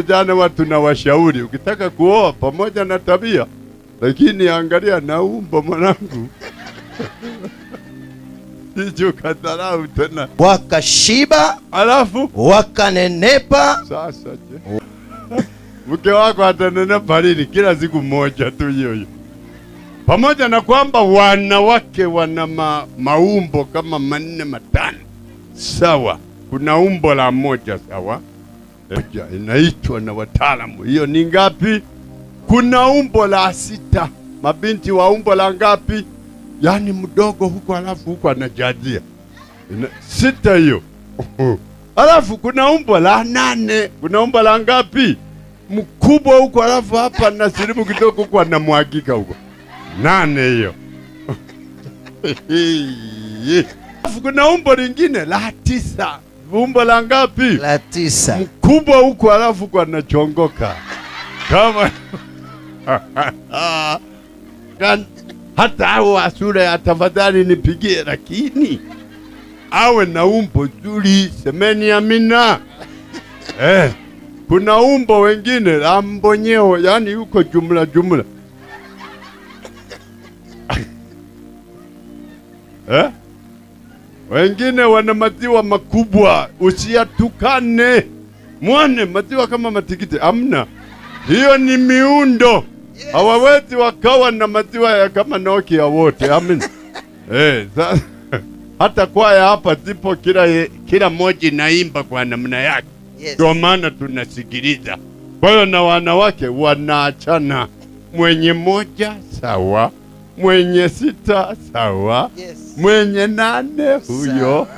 vijana watu na washauri, ukitaka kuoa pamoja na tabia, lakini angalia na umbo mwanangu. Hicho kadharau tena. Wakashiba, alafu wakanenepa. Sasa je, mke wako atanenepa lini? Kila siku moja tu hiyo hiyo. Pamoja na kwamba wanawake wana maumbo kama 4 5. Sawa, kuna umbo la moja sawa. Inaitwa na wataalamu. Hiyo ni ngapi? Kuna umbo la 6. Mabinti wa umbo la ngapi? Yani mdogo huko alafu huko anajazia. 6 hiyo. Alafu kuna umbo la 8. Kuna umbo la ngapi? Mkubwa huko alafu hapa na silimu kidogo huko anamwagika huko. 8 hiyo. Alafu kuna umbo lingine la 9. Umbo la ngapi? La 9. Mkubwa huko alafu kwa anachongoka. Kama hata hao sura ya tafadhali nipigie, lakini awe na umbo zuri. Semeni amina. Kuna umbo wengine la mbonyeo, yani yuko jumla. Wengine wana maziwa makubwa, usiyatukane. Muone maziwa kama matikiti, amna. Hiyo ni miundo. Hawawezi wakawa na maziwa ya kama Nokia wote, amen. Hata kwaya hapa zipo, kila moja inaimba kwa namna yake. Ndio maana tunasikiliza. Kwa hiyo na wanawake wanaachana. Mwenye 1 sawa, mwenye 6 sawa, mwenye 8 huyo